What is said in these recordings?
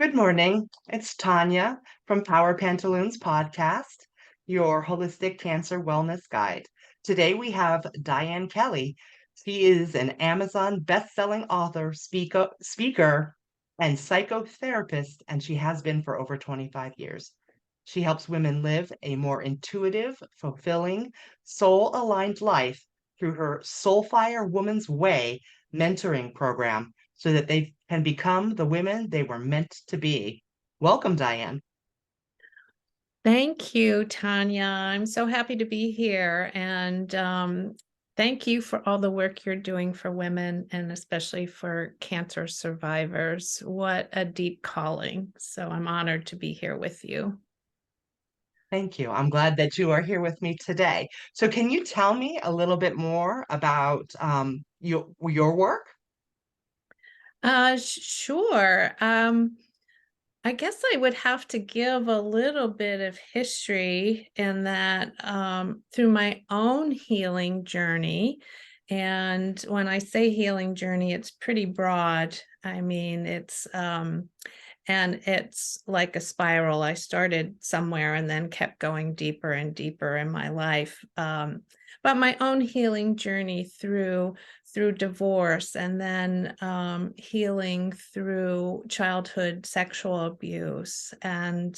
Good morning. It's Tanya from Power Pantaloons Podcast, your holistic cancer wellness guide. Today we have Dyanne Kelley. She is an Amazon best-selling author, speaker, and psychotherapist, and she has been for over 25 years. She helps women live a more intuitive, fulfilling, soul-aligned life through her Soulfire Woman's Way mentoring program so that they can become the women they were meant to be. Welcome, Dyanne. Thank you, Tanya. I'm so happy to be here. And thank you for all the work you're doing for women and especially for cancer survivors. What a deep calling. So I'm honored to be here with you. Thank you. I'm glad that you are here with me today. So, can you tell me a little bit more about your work? Sure. I guess I would have to give a little bit of history in that through my own healing journey. And when I say healing journey, it's pretty broad. I mean, it's like a spiral. I started somewhere and then kept going deeper and deeper in my life. But my own healing journey through divorce and then healing through childhood sexual abuse and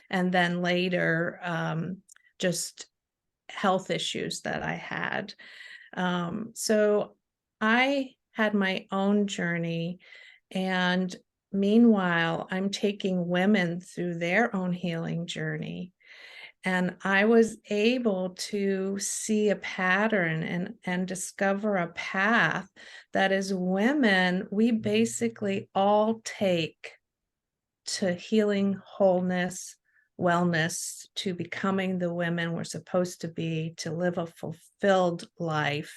then later just health issues that I had. So I had my own journey, and meanwhile, I'm taking women through their own healing journey. And I was able to see a pattern and discover a path that as women, we basically all take to healing, wholeness, wellness, to becoming the women we're supposed to be, to live a fulfilled life.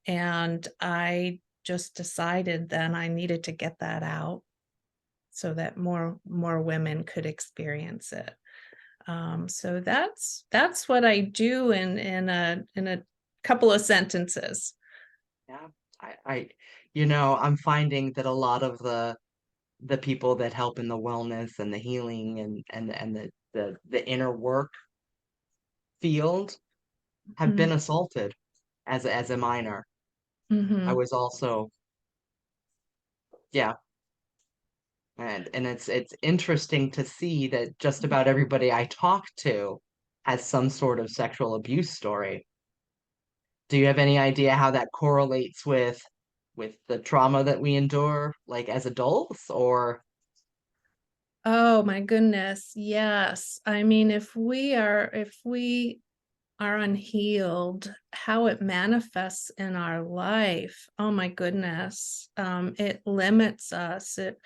And I just decided then I needed to get that out so that more women could experience it. So that's what I do in a couple of sentences. Yeah, I I'm finding that a lot of the people that help in the wellness and the healing and the inner work field have been Mhm. assaulted as a minor. I Mhm. was also, yeah, and it's interesting to see that just about everybody I talk to has some sort of sexual abuse story. Do you have any idea how that correlates with the trauma that we endure like as adults or Oh my goodness. Yes. I mean, if we are unhealed, how it manifests in our life, oh my goodness. It limits us. It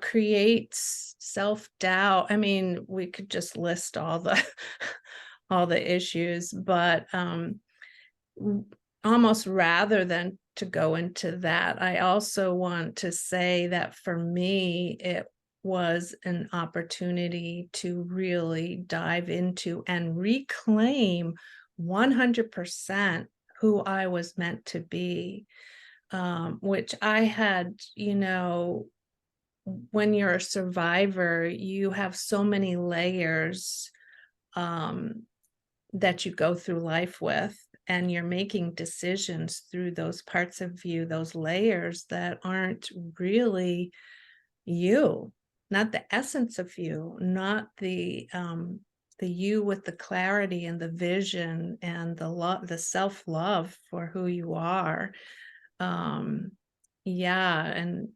creates self-doubt. I mean, we could just list all the all the issues, but almost rather than to go into that, I also want to say that for me, it was an opportunity to really dive into and reclaim 100% who I was meant to be, which I had, when you're a survivor, you have so many layers um, that you go through life with, and you're making decisions through those parts of you, those layers that aren't really you, not the essence of you, not the you with the clarity and the vision and the love, the self-love for who you are. Um, yeah, and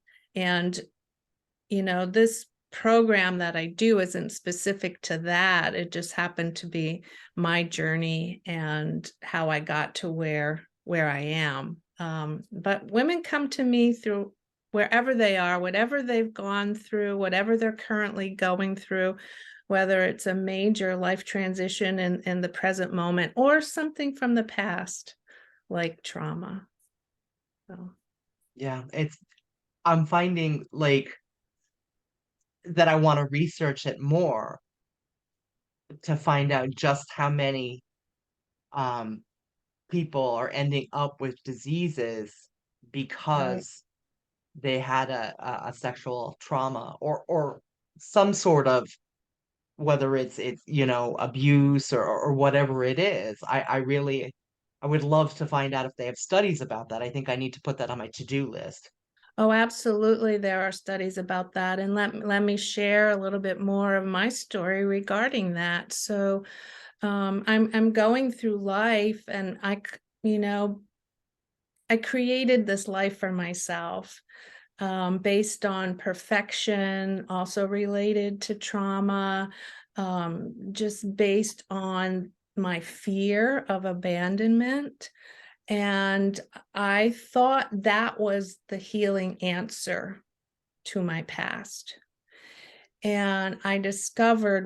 this program that I do isn't specific to that. It just happened to be my journey and how I got to where I am. But women come to me through wherever they are, whatever they've gone through, whatever they're currently going through, whether it's a major life transition in the present moment or something from the past, like trauma. So. yeah, I'm finding like that I want to research it more to find out just how many um people are ending up with diseases Right. because they had a sexual trauma or some sort of, whether it's abuse or whatever it is. I would love to find out if they have studies about that. I think I need to put that on my to-do list. Oh, absolutely. There are studies about that. And let me share a little bit more of my story regarding that. So I'm going through life and I created this life for myself based on perfection, also related to trauma, just based on my fear of abandonment. And I thought that was the healing answer to my past. And I discovered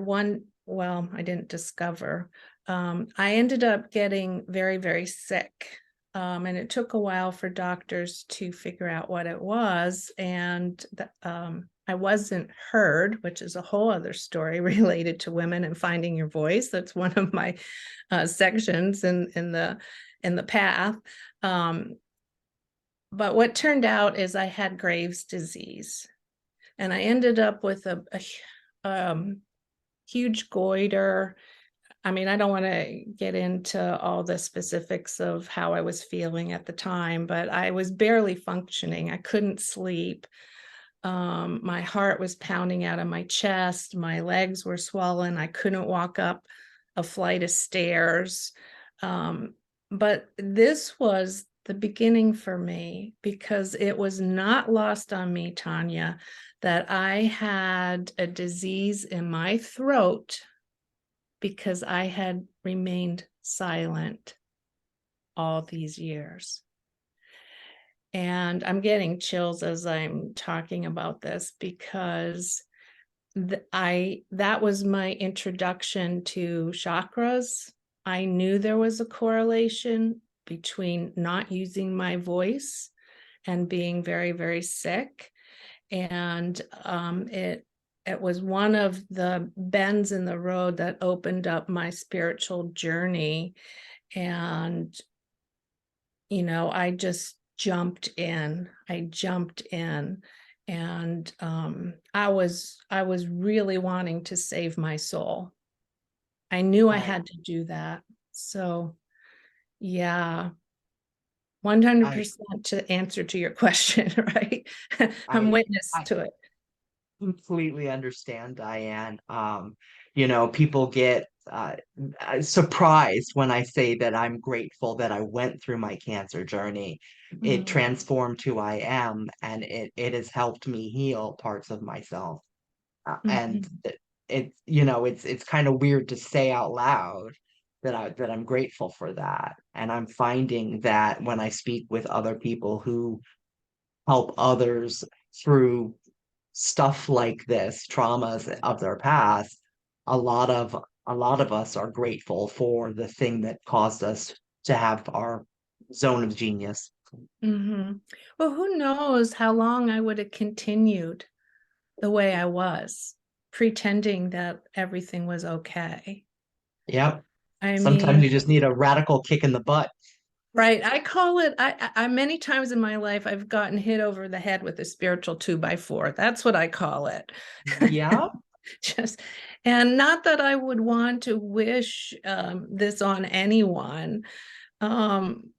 well, I didn't discover, I ended up getting very, very sick. And it took a while for doctors to figure out what it was. And I wasn't heard, which is a whole other story related to women and finding your voice. That's one of my sections in the path. Um, but what turned out is I had Graves' disease, and I ended up with a huge goiter. I mean, I don't want to get into all the specifics of how I was feeling at the time, but I was barely functioning. I couldn't sleep. My heart was pounding out of my chest. My legs were swollen. I couldn't walk up a flight of stairs. Um, but this was the beginning for me because it was not lost on me, Tanya, that I had a disease in my throat because I had remained silent all these years. And I'm getting chills as I'm talking about this because that was my introduction to chakras. I knew there was a correlation between not using my voice and being very, very sick. And it was one of the bends in the road that opened up my spiritual journey. And I just jumped in. I jumped in, and I was really wanting to save my soul. I knew I I had to do that. So yeah, I 100% to answer to your question, right? I'm I witness I to it. completely understand, Diane. People get surprised when I say that I'm grateful that I went through my cancer journey. It Mm, transformed who I am, and it has helped me heal parts of myself. And mhm, it's kind of weird to say out loud that I'm grateful for that. And I'm finding that when I speak with other people who help others through stuff like this, traumas of their past, a lot of a lot of us are grateful for the thing that caused us to have our zone of genius. mhm. Well, who knows how long I would have continued the way I was, pretending that everything was okay. Yep. I Sometimes mean, you just need a radical kick in the butt. right. I call it, I many times in my life, I've gotten hit over the head with a spiritual 2x4. That's what I call it. Yeah, Just, and not that I would want to wish this on anyone, um,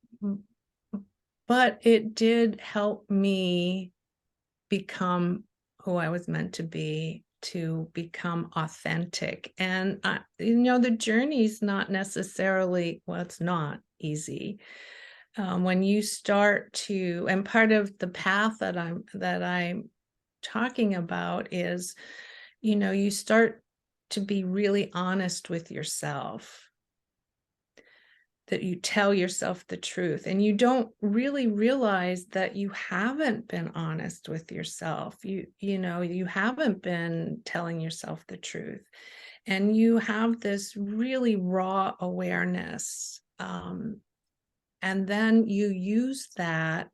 but it did help me become who I was meant to be, to become authentic. And the journey's not necessarily, well, it's not easy. When you start to, and part of the path that I'm talking about is, you start to be really honest with yourself, that you tell yourself the truth, and you don't really realize that you haven't been honest with yourself. You haven't been telling yourself the truth, and you have this really raw awareness, and then you use that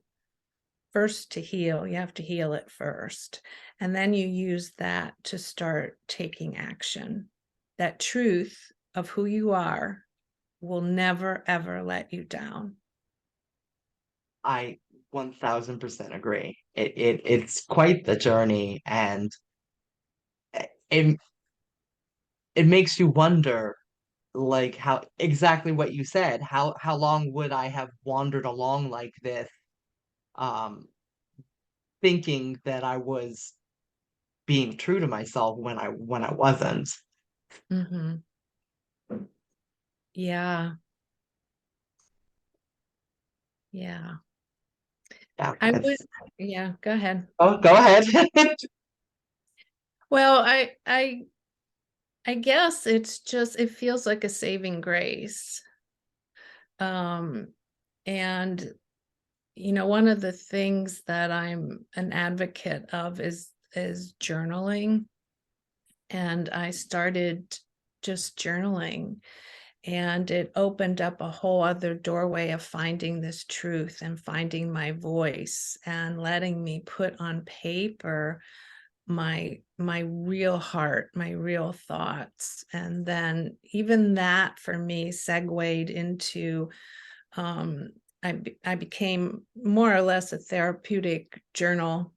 first to heal. You have to heal it first, and then you use that to start taking action. That truth of who you are will never ever let you down. I 1000% agree. It's quite the journey, and it it makes you wonder, like, how exactly what you said, how long would I have wandered along like this, um thinking that I was being true to myself when I wasn't. Hmm. Yeah. Yeah. Yeah, I would, yeah, go ahead. oh, go ahead. Well, I guess it's just it feels like a saving grace. Um, and one of the things that I'm an advocate of is journaling. And I started just journaling, and it opened up a whole other doorway of finding this truth and finding my voice and letting me put on paper my real heart, my real thoughts. And then even that for me segued into um, I became more or less a therapeutic journaling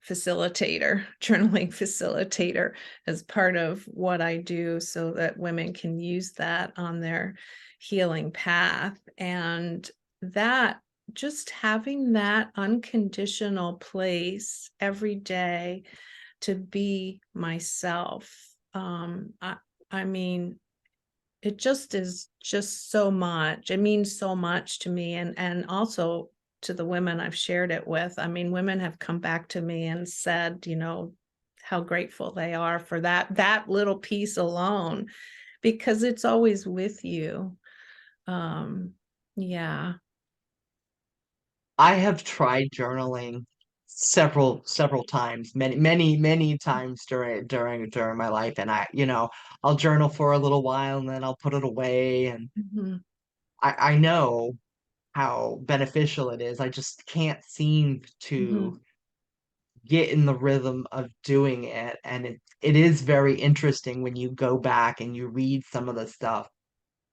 facilitator as part of what I do so that women can use that on their healing path. And that just having that unconditional place every day to be myself. I mean, it just is just so much. It means so much to me, and also to the women I've shared it with. I mean, women have come back to me and said, how grateful they are for that little piece alone, because it's always with you. Um, yeah. I have tried journaling several times, many times during my life, and I'll journal for a little while and then I'll put it away, and Mhm, I know how beneficial it is. I just can't seem to mhm, get in the rhythm of doing it, and it is very interesting when you go back and you read some of the stuff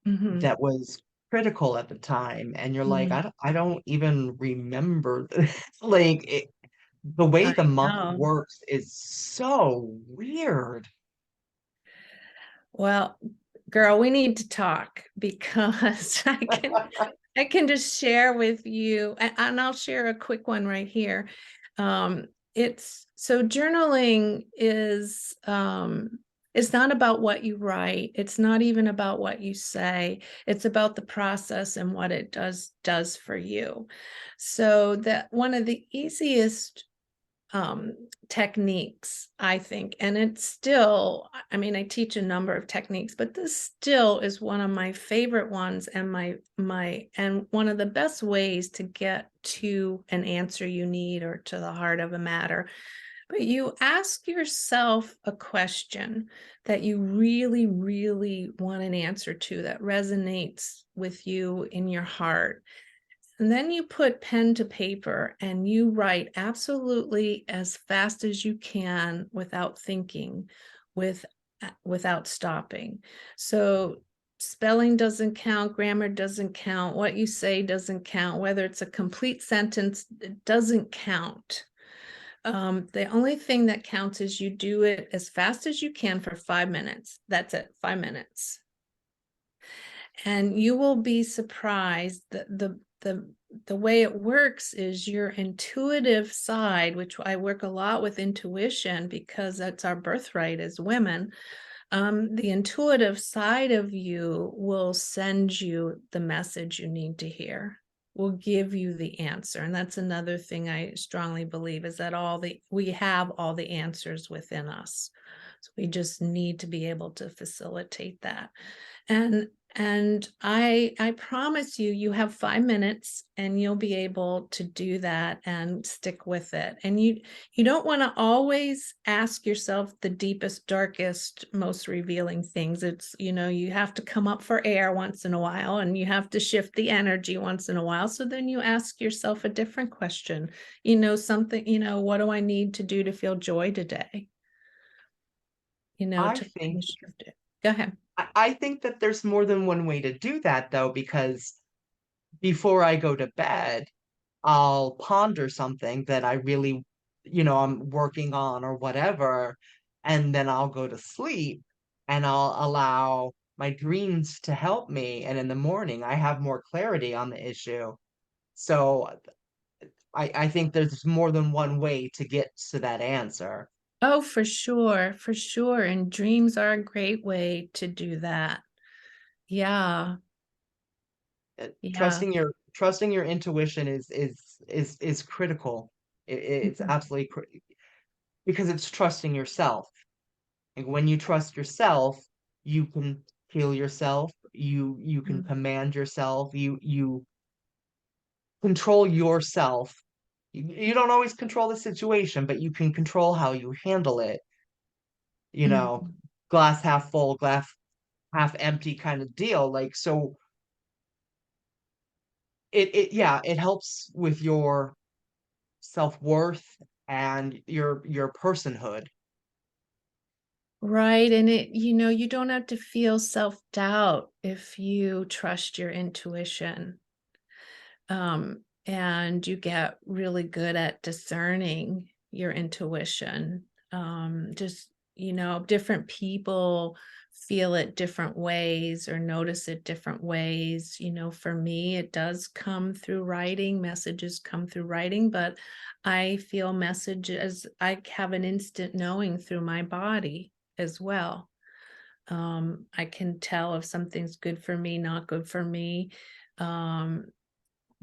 mhm, that was critical at the time, and you're like, mhm. I don't even remember this. Like, the way I the mind know. works is so weird. Well, girl, we need to talk because I can just share with you, and I'll share a quick one right here. It's so journaling is not about what you write. It's not even about what you say. It's about the process and what it does for you. So that one of the easiest um, techniques, I think. And it's still, I mean, I teach a number of techniques, but this still is one of my favorite ones and and one of the best ways to get to an answer you need or to the heart of a matter. But you ask yourself a question that you really, really want an answer to that resonates with you in your heart. And then you put pen to paper and you write absolutely as fast as you can without thinking, without stopping. So spelling doesn't count, grammar doesn't count, what you say doesn't count, whether it's a complete sentence, it doesn't count. The only thing that counts is you do it as fast as you can for 5 minutes. That's it, 5 minutes. And you will be surprised that the way it works is your intuitive side, which I work a lot with intuition because that's our birthright as women. The intuitive side of you will send you the message you need to hear, will give you the answer. And that's another thing I strongly believe is that we have all the answers within us. So we just need to be able to facilitate that. And I promise you, you have 5 minutes and you'll be able to do that and stick with it. And you don't want to always ask yourself the deepest, darkest, most revealing things. It's, you have to come up for air once in a while and you have to shift the energy once in a while. So then you ask yourself a different question, something, what do I need to do to feel joy today? I To think shift it. Go ahead. I think that there's more than one way to do that, though, because before I go to bed, I'll ponder something that I really, I'm working on or whatever, and then I'll go to sleep and I'll allow my dreams to help me. And in the morning, I have more clarity on the issue. So I think there's more than one way to get to that answer. Oh, for sure, for sure. And dreams are a great way to do that. Yeah, yeah. Trusting your intuition is critical. It's Mhm, absolutely because it's trusting yourself. And when you trust yourself, you can heal yourself, you can mhm, command yourself, you control yourself. You don't always control the situation, but you can control how you handle it, you know, mhm. glass half full, glass half empty kind of deal. Like so it helps with your self-worth and your personhood. Right. And you don't have to feel self-doubt if you trust your intuition. And you get really good at discerning your intuition. Just, different people feel it different ways or notice it different ways. For me, it does come through writing, messages come through writing, but I feel messages, I have an instant knowing through my body as well. I can tell if something's good for me, not good for me. Um,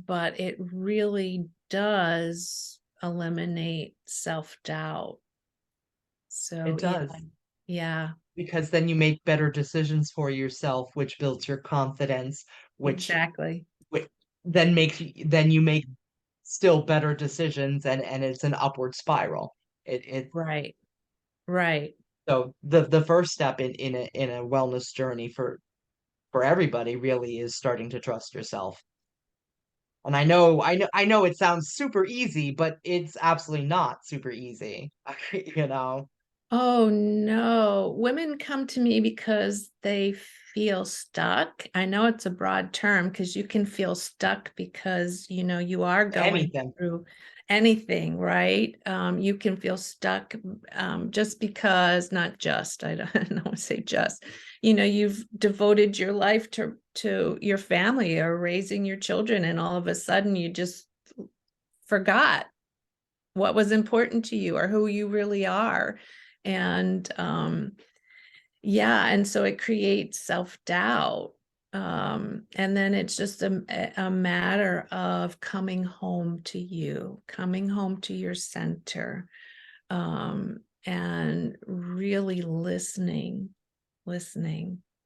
but it really does eliminate self-doubt. It So, yeah, does, yeah, because then you make better decisions for yourself, which builds your confidence, which exactly. Wh- then you make still better decisions, and it's an upward spiral. It Right, right. so the first step in a wellness journey for everybody really is starting to trust yourself. And I know it sounds super easy, but it's absolutely not super easy. You know, Oh, no. Women come to me because they feel stuck. I know it's a broad term because you can feel stuck because, you are going anything. through anything, right? You can feel stuck just because, not just, I don't want to say just, you've devoted your life to your family or raising your children, and all of a sudden you just forgot what was important to you or who you really are. And yeah, and so it creates self-doubt. And then it's just a matter of coming home to you, coming home to your center, and really listening.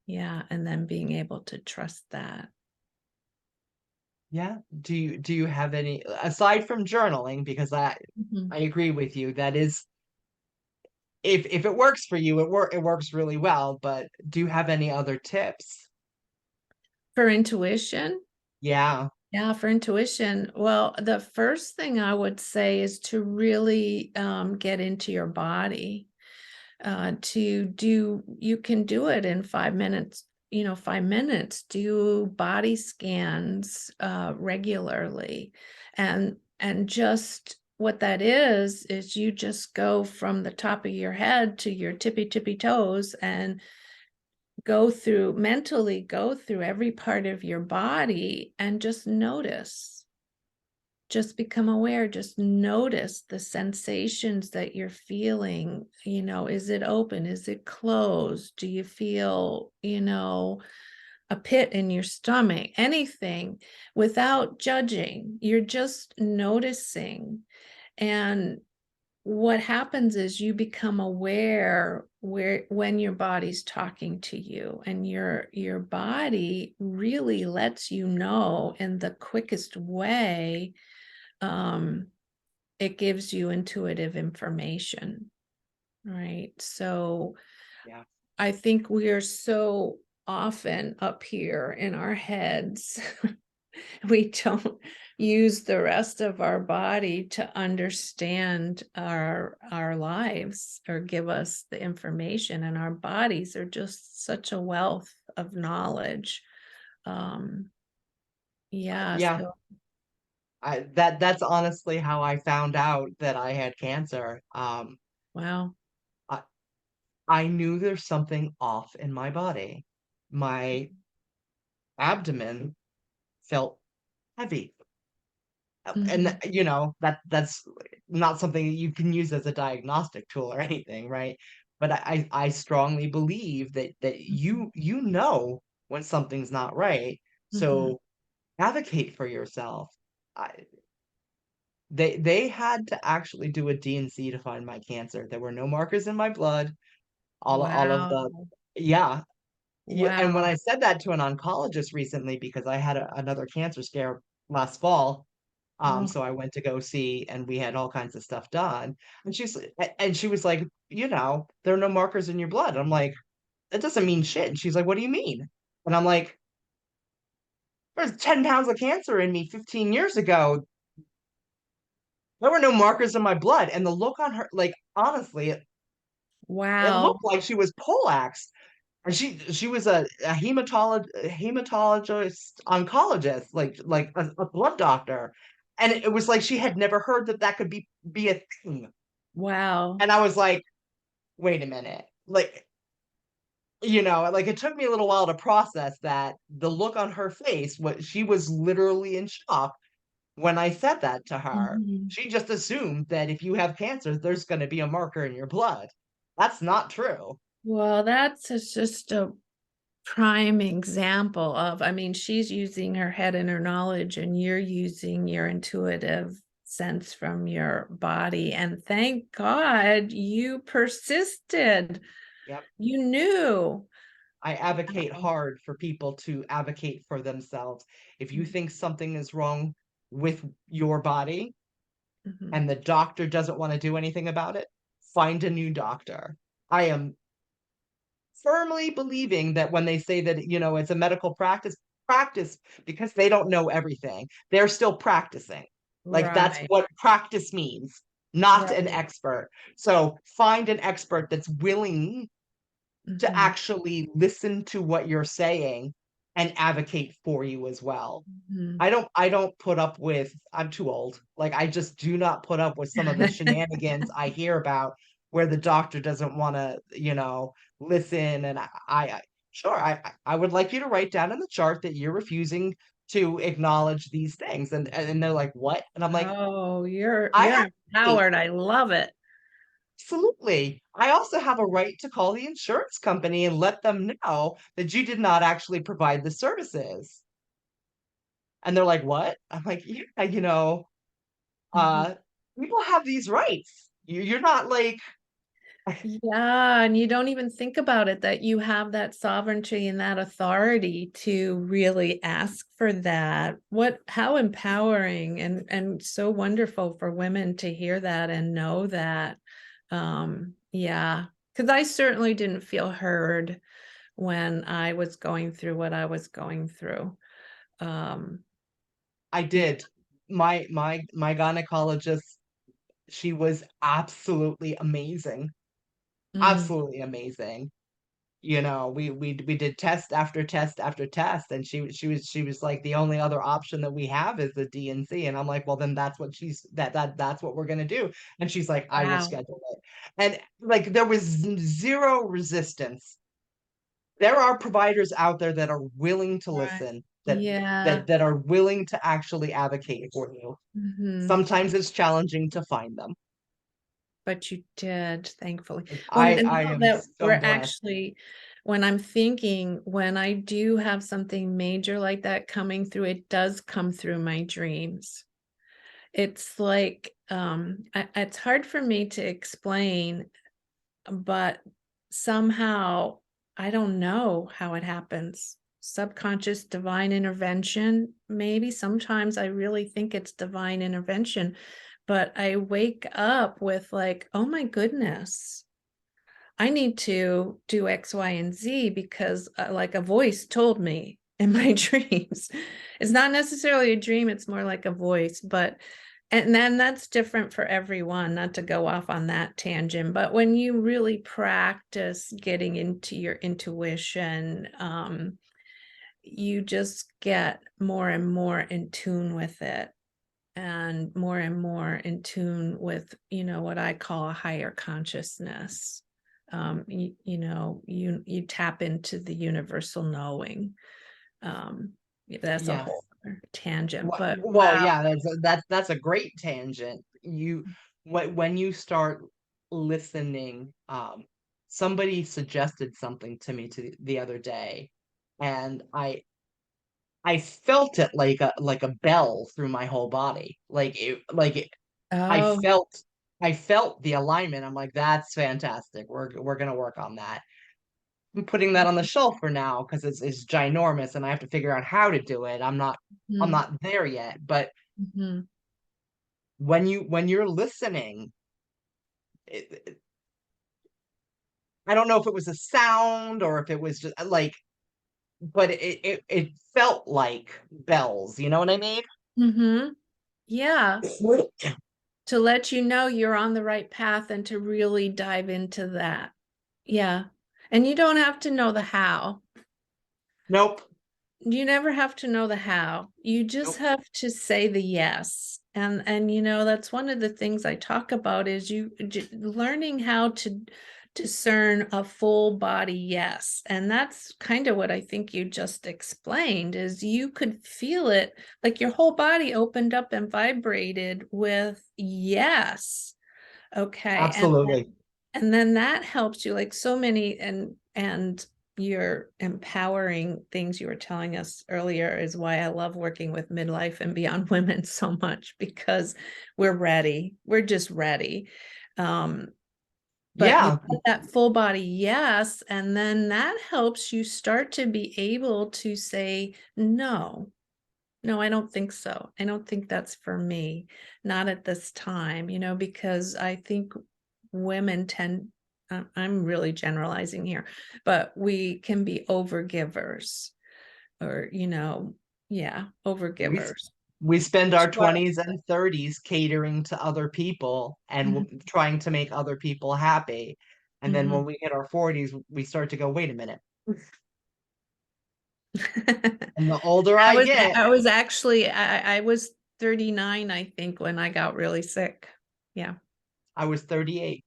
Yeah, and then being able to trust that. Yeah. Do you have any aside from journaling, because I Mhm. agree with you, that is if it works for you, it works really well, but do you have any other tips? For intuition, Yeah. yeah, for intuition. Well, the first thing I would say is to really get into your body. You can do it in 5 minutes. 5 minutes. Do body scans regularly, and just what that is you just go from the top of your head to your tippy toes and go through every part of your body and just notice. Just become aware, just notice the sensations that you're feeling. Is it open? Is it closed? Do you feel, a pit in your stomach? Anything, without judging. You're just noticing. And what happens is you become aware where when your body's talking to you, and your body really lets you know in the quickest way. um it gives you intuitive information, right? So Yeah. I think we are so often up here in our heads. We don't use the rest of our body to understand our lives or give us the information, and our bodies are just such a wealth of knowledge. um yeah, Yeah. so that's honestly how I found out that I had cancer. Wow. I, I knew there's something off in my body. My abdomen felt heavy. And Mhm. that's not something that you can use as a diagnostic tool or anything, right? But I strongly believe that Mhm. you know when something's not right. Mhm. So advocate for yourself. I, they had to actually do a D&C to find my cancer. There were no markers in my blood. All of Wow. the yeah. Yeah, and when Wow. I said that to an oncologist recently, because I had another cancer scare last fall, Oh, so I went to go see, and we had all kinds of stuff done. And she was like, there are no markers in your blood. I'm like, that doesn't mean shit. And she's like, what do you mean? And I'm like, there's 10 pounds of cancer in me 15 years ago. There were no markers in my blood. And the look on her, like, honestly, it wow. looked like she was poleaxed. And she was a hematologist oncologist, like a blood doctor. And it was like she had never heard that could be a thing. Wow. And I was like, wait a minute. Like it took me a little while to process that the look on her face, what she was literally in shock when I said that to her. Mhm. She just assumed that if you have cancer, there's going to be a marker in your blood. That's not true. Well, just a prime example of, I mean, she's using her head and her knowledge, and you're using your intuitive sense from your body. And thank God you persisted. Yep. You knew. I advocate Wow. hard for people to advocate for themselves. If you Mhm. think something is wrong with your body Mhm. and the doctor doesn't want to do anything about it, find a new doctor. I am firmly believing that when they say that, it's a medical practice because they don't know everything. They're still practicing. Like that's Right. what practice means, not an Right. expert. So find an expert that's willing to Mhm. actually listen to what you're saying and advocate for you as well. Mhm. I don't put up with I'm too old. Like I just do not put up with some of the shenanigans I hear about where the doctor doesn't want to, listen. And sure, I would like you to write down in the chart that you're refusing to acknowledge these things. And they're like, what? And I'm like, Oh, you're I you're have a empowered. I love it. absolutely. I also have a right to call the insurance company and let them know that you did not actually provide the services. And they're like, what? I'm like, yeah, Mhm. uh, people have these rights. You're not like, Yeah, and you don't even think about it that you have that sovereignty and that authority to really ask for that. How empowering and so wonderful for women to hear that and know that. Yeah, because I certainly didn't feel heard when I was going through what I was going through. Um, I yeah. did. My gynecologist, she was absolutely amazing. Mm, Absolutely amazing. We did test after test after test, and she was like, the only other option that we have is the DNC. And I'm like, well, then that's what we're gonna do. And she's like, I will wow. schedule it. And like there was zero resistance. There are providers out there that are willing to Right. listen, that Yeah. that are willing to actually advocate for you. Mhm. Sometimes it's challenging to find them. But you did, thankfully. Well, I and I now am that so we're blessed. actually when I'm thinking, when I do have something major like that coming through, it does come through my dreams. It's like, it's hard for me to explain, but somehow I don't know how it happens. Subconscious divine intervention, maybe sometimes I really think it's divine intervention, but I wake up with like, oh my goodness, I need to do X, Y, and Z because like a voice told me in my dreams. It's not necessarily a dream, it's more like a voice, but and then that's different for everyone, not to go off on that tangent. But when you really practice getting into your intuition, you just get more and more in tune with it. and more in tune with, what I call a higher consciousness. You tap into the universal knowing. That's a Yes. whole other tangent, Well, but well, wow. yeah, that's a great tangent. When you start listening, somebody suggested something to me the other day, and I felt it like a bell through my whole body. I Oh, felt I felt the alignment. I'm like, that's fantastic. We're gonna work on that. I'm putting that on the shelf for now because it's ginormous and I have to figure out how to do it. I'm mhm, not there yet, but mhm, when you're listening, it, I don't know if it was a sound or if it was just like, but it felt like bells. You know what I mean? mhm. Yeah, to let you know you're on the right path and to really dive into that. Yeah. And you don't have to know the how. Nope. You never have to know the how. You just Nope. have to say the yes. And that's one of the things I talk about is learning how to discern a full body yes. And that's kind of what I think you just explained is you could feel it like your whole body opened up and vibrated with yes. Okay. Absolutely. And then that helps you like so many and your empowering things you were telling us earlier is why I love working with midlife and beyond women so much because we're ready. We're just ready. Um, but you Yeah. get that full body yes, and then that helps you start to be able to say no. No, I don't think so. I don't think that's for me. Not at this time, because I think women tend, I'm really generalizing here, but we can be overgivers or, yeah, We s- overgivers. we spend our Sure. 20s and 30s catering to other people and Mhm. trying to make other people happy. And then when Mhm. we hit our 40s, we start to go, wait a minute. And the older I I was get, I was actually I was 39, I think, when I got really sick. Yeah, I was 38.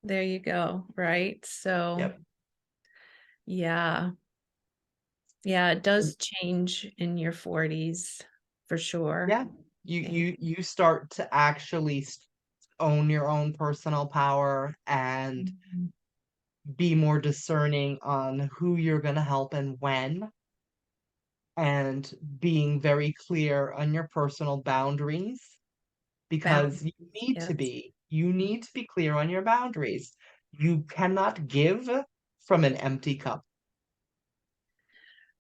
there you go. Right. So, Yep. yeah. Yeah, it does change in your 40s for sure. Yeah. And You start to actually own your own personal power and mhm, be more discerning on who you're going to help and when, and being very clear on your personal boundaries because bound, you need to yes. be. You need to be clear on your boundaries. You cannot give from an empty cup.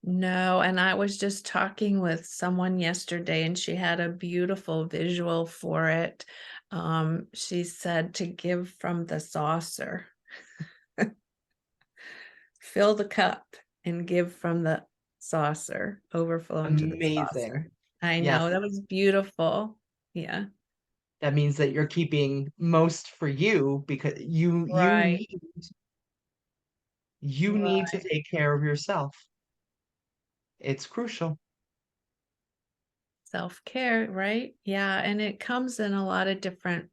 No, and I was just talking with someone yesterday and she had a beautiful visual for it. She said to give from the saucer. Fill the cup and give from the saucer, overflow into the Amazing. saucer. I know, Yes, that was beautiful. Yeah. that means that you're keeping most for you because Right, you need to right. take care of yourself. It's crucial. Self-care, right? Yeah, and it comes in a lot of different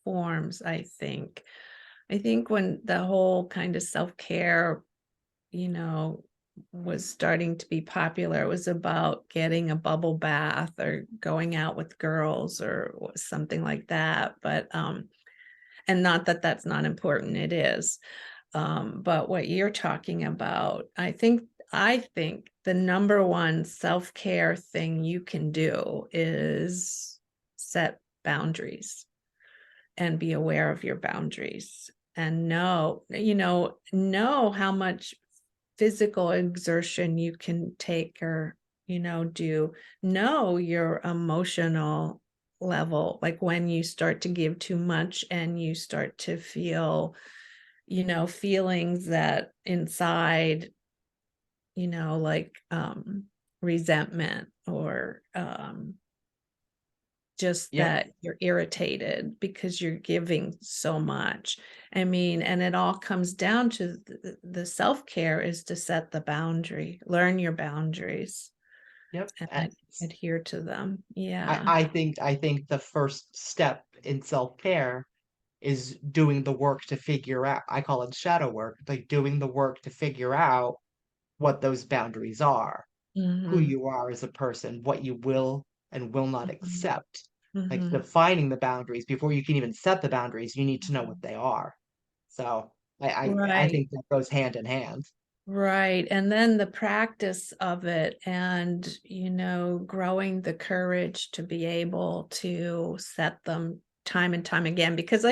forms, I think. I think when the whole kind of self-care, you know, was starting to be popular, it was about getting a bubble bath or going out with girls or something like that. But and not that that's not important, it is. But what you're talking about, I think the number one self-care thing you can do is set boundaries and be aware of your boundaries and know how much physical exertion you can take or do know your emotional level, like when you start to give too much and you start to feel feelings that inside, like resentment or just Yep. that you're irritated because you're giving so much. I mean, and it all comes down to the self-care is to set the boundary, learn your boundaries. Yep. and adhere to them. I, Yeah. I think I think the first step in self-care is doing the work to figure out, I call it shadow work, like doing the work to figure out what those boundaries are, who Hmm. you are as a person, what you will and will not Hmm. accept. Like Hmm. defining the boundaries before you can even set the boundaries, you need to know what they are. So I Right. think that goes hand in hand. Right. And then the practice of it and, growing the courage to be able to set them time and time again. Because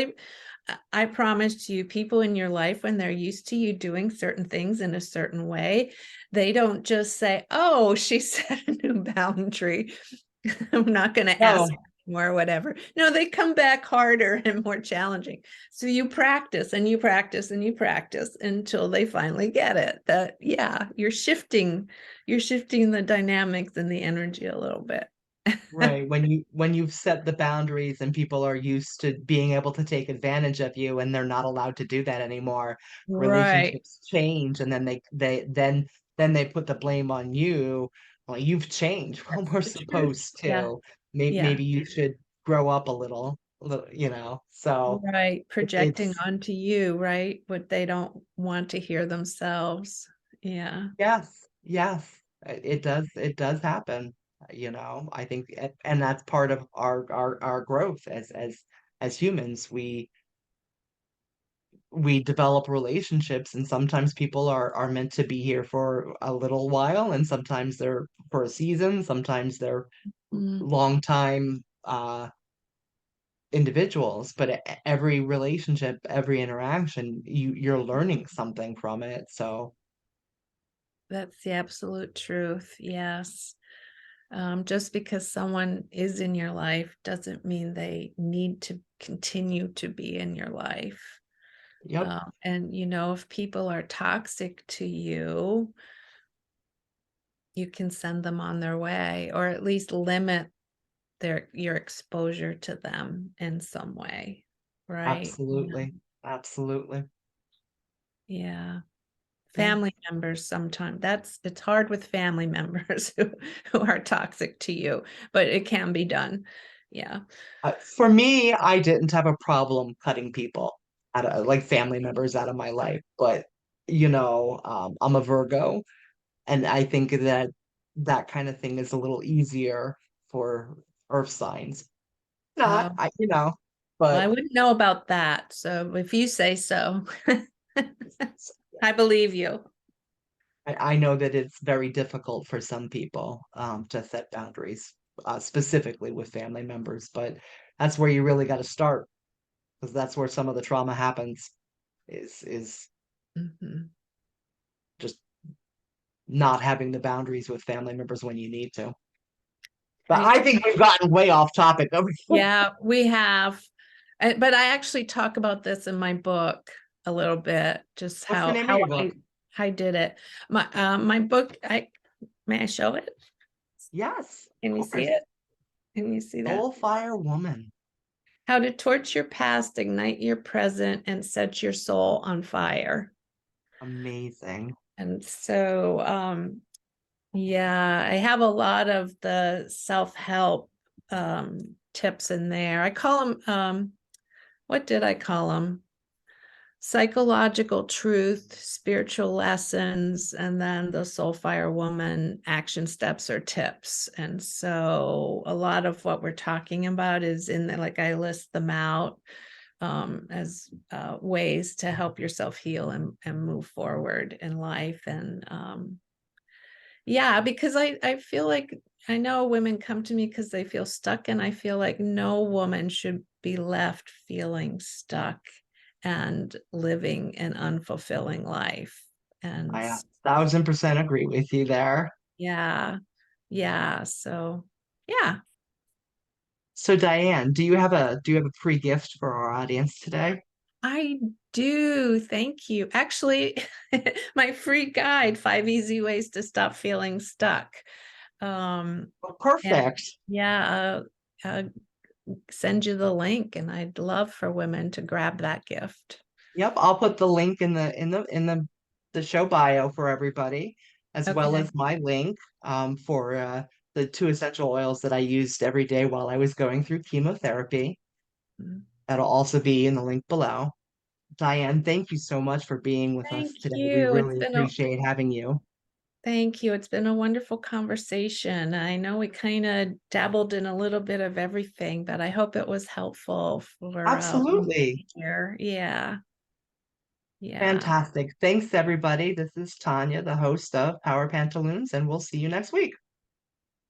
I promise you, people in your life, when they're used to you doing certain things in a certain way, they don't just say, "Oh, she set a new boundary. I'm not going to ask No, more," or whatever. No, they come back harder and more challenging. So you practice and you practice and you practice until they finally get it. That, yeah, you're shifting the dynamics and the energy a little bit. right. When you've set the boundaries and people are used to being able to take advantage of you and they're not allowed to do that anymore, Right. relationships change and then then they put the blame on you. Well, you've changed. Well, That's we're the truth. supposed Yeah. to. Yeah. Maybe you should grow up a little, So Right. Projecting it's onto you, right? What they don't want to hear themselves. Yeah. yes, yes, it does happen. I think, and that's part of our growth as humans. We develop relationships, and sometimes people are meant to be here for a little while, and sometimes they're for a season, sometimes they're Mm, long time individuals. But every relationship, every interaction, you're learning something from it. So, that's the absolute truth. Yes. Just because someone is in your life doesn't mean they need to continue to be in your life. yep, And if people are toxic to you, you can send them on their way, or at least limit your exposure to them in some way. Right. Yeah. absolutely, absolutely. Yeah. Yeah. Family members sometimes it's hard with family members who are toxic to you, but it can be done. Yeah. For me, I didn't have a problem cutting people out of like family members out of my life, but I'm a Virgo, and I think that that kind of thing is a little easier for Earth signs. Not, Oh, well, I but wouldn't know about that. So if you say so, I believe you. I know that it's very difficult for some people to set boundaries, specifically with family members, but that's where you really got to start because that's where some of the trauma happens. Is Mhm. just not having the boundaries with family members when you need to. But I I think we've gotten way off topic. Yeah, we have. But I actually talk about this in my book a little bit, just What's the how name of how your I book? I did it. My book, I may I show it? Yes, Can you of see course. it? Can you see that? Soul Fire Woman. How to torch your past, ignite your present, and set your soul on fire. Amazing. And so, yeah, I have a lot of the self-help tips in there. I call them, what did I call them? Psychological truth, spiritual lessons, and then the Soul Fire Woman action steps or tips. And so a lot of what we're talking about is in there, like I list them out as ways to help yourself heal and move forward in life. And yeah, because I feel like I know women come to me because they feel stuck, and I feel like no woman should be left feeling stuck and living an unfulfilling life. And I 1000% agree with you there. yeah, yeah. So yeah, So Diane, do you have a free gift for our audience today? I do. Thank you. Actually, my free guide, 5 easy ways to stop feeling stuck. Well, And perfect. yeah, send you the link, and I'd love for women to grab that gift. Yep, I'll put the link in the show bio for everybody, as well Okay. as my link. for the 2 essential oils that I used every day while I was going through chemotherapy. Mm. That'll also be in the link below. Dyanne, thank you so much for being with us Thank today. We you. really appreciate having you. Thank you. It's been a wonderful conversation. I know we kind of dabbled in a little bit of everything, but I hope it was helpful for Absolutely. here. Yeah. Yeah. Fantastic. Thanks, everybody. This is Tanya, the host of Power Pantaloons, and we'll see you next week.